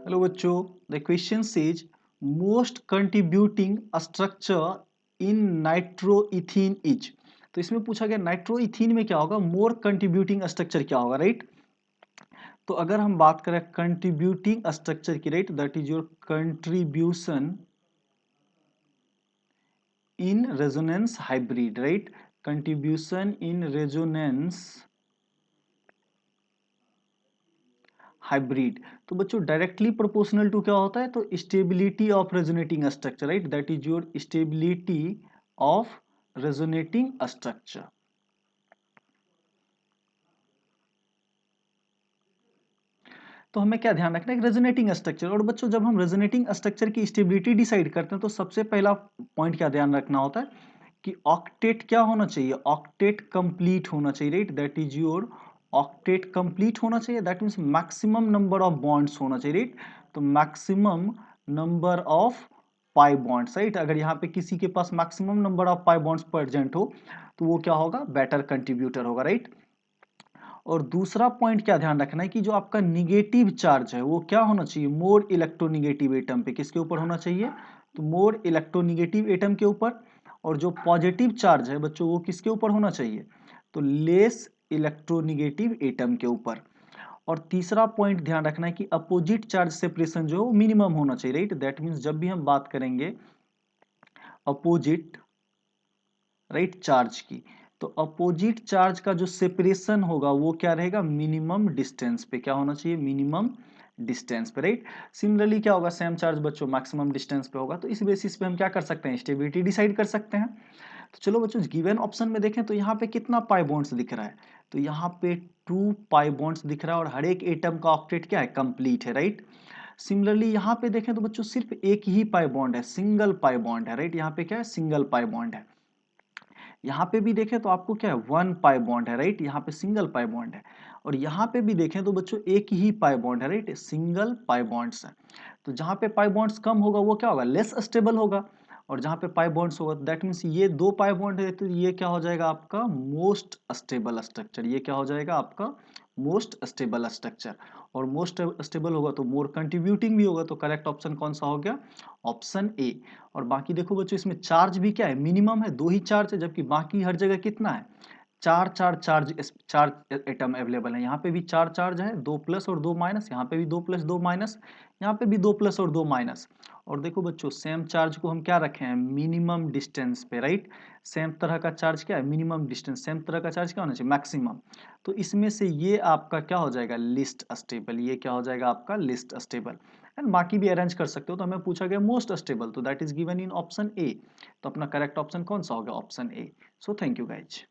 Hello बच्चों, the question says most contributing structure in nitroethene is. तो इसमें पूछा गया नाइट्रोइथीन में क्या होगा, मोर कंट्रीब्यूटिंग स्ट्रक्चर क्या होगा, राइट। तो अगर हम बात करें कंट्रीब्यूटिंग स्ट्रक्चर की, right, that is your contribution in resonance hybrid, right, contribution in resonance hybrid. तो बच्चों डायरेक्टली प्रोपोर्शनल टू क्या होता है, तो stability of resonating structure, right, that is your stability of resonating structure. तो हमें क्या ध्यान रखना है, रेजोनेटिंग स्ट्रक्चर। और बच्चों जब हम रेजोनेटिंग स्ट्रक्चर की स्टेबिलिटी डिसाइड करते हैं तो सबसे पहला पॉइंट क्या ध्यान रखना होता है कि ऑक्टेट क्या होना चाहिए, ऑक्टेट कंप्लीट होना चाहिए, right, that is your octet complete होना चाहिए। That means maximum number of bonds होना चाहिए, राइट। तो maximum number of pi bonds, right. अगर यहाँ पे किसी के पास maximum number of pi bonds present हो तो वो क्या होगा, बेटर कंट्रीब्यूटर होगा, राइट। और दूसरा पॉइंट क्या ध्यान रखना है कि जो आपका निगेटिव चार्ज है वो क्या होना चाहिए, मोर इलेक्ट्रोनिगेटिव एटम पे, किसके ऊपर होना चाहिए, तो मोर इलेक्ट्रोनिगेटिव एटम के ऊपर। और जो पॉजिटिव चार्ज है बच्चों वो किसके ऊपर होना चाहिए, तो लेस इलेक्ट्रोनिगेटिव एटम के ऊपर। और तीसरा पॉइंट ध्यान रखना है कि अपोजिट चार्ज सेपरेशन जो है वो मिनिमम होना चाहिए, राइट। दैट मीन्स जब भी हम बात करेंगे अपोजिट, राइट, चार्ज की, तो अपोजिट चार्ज का जो सेपरेशन होगा वो क्या रहेगा, मिनिमम डिस्टेंस पे। क्या होना चाहिए, मिनिमम डिस्टेंस पे, राइट। सिमिलरली क्या होगा, सेम चार्ज बच्चों मैक्सिमम डिस्टेंस पे होगा। तो इस बेसिस पे हम क्या कर सकते हैं, स्टेबिलिटी डिसाइड कर सकते हैं। तो चलो बच्चों गिवन ऑप्शन में देखें तो यहाँ पे कितना पाई बॉन्ड्स दिख रहा है, तो यहाँ पे 2 पाई बॉन्ड्स दिख रहा है और हर एक एटम का ऑक्टेट क्या है, कंप्लीट है, राइट। सिमिलरली यहाँ पे देखें तो बच्चों सिर्फ एक ही पाई बॉन्ड है, सिंगल पाई बॉन्ड है, राइट। यहाँ पे क्या है, सिंगल पाई बॉन्ड है। यहाँ पे भी देखें तो आपको क्या है, 1 पाई बॉन्ड है, राइट, यहाँ पे सिंगल पाई बॉन्ड है। और यहाँ पे भी देखें तो बच्चों एक ही पाई बॉन्ड है, राइट, सिंगल पाई बॉन्ड्स है। तो जहाँ पे पाई बॉन्ड्स कम होगा वो क्या होगा, लेस स्टेबल होगा। और जहाँ पे पाई बॉन्ड्स होगा दैट मीन्स ये 2 पाई बॉन्ड है तो ये क्या हो जाएगा आपका मोस्ट स्टेबल स्ट्रक्चर। ये क्या हो जाएगा आपका मोस्ट स्टेबल स्ट्रक्चर। और मोस्ट स्टेबल होगा तो मोर कंट्रीब्यूटिंग भी होगा। तो करेक्ट ऑप्शन कौन सा हो गया, ऑप्शन ए। और बाकी देखो बच्चों इसमें चार्ज भी क्या है, मिनिमम है, 2 ही चार्ज है, जबकि बाकी हर जगह कितना है, चार चार चार्ज एटम अवेलेबल है। यहाँ पे भी 4 चार्ज है, 2 प्लस और 2 माइनस, यहाँ पे भी 2 प्लस 2 माइनस, यहाँ पे भी 2 प्लस और 2 माइनस। और देखो बच्चों सेम चार्ज को हम क्या रखे हैं, मिनिमम डिस्टेंस पे, राइट। सेम तरह का चार्ज क्या है, मिनिमम डिस्टेंस, सेम तरह का चार्ज क्या होना चाहिए, मैक्सिमम। तो इसमें से ये आपका क्या हो जाएगा, लिस्ट स्टेबल। ये क्या हो जाएगा आपका लिस्ट स्टेबल। एंड बाकी भी अरेंज कर सकते हो। तो हमें पूछा गया मोस्ट स्टेबल, तो that is given in option A. तो अपना करेक्ट ऑप्शन कौन सा होगा, option A. So thank you guys.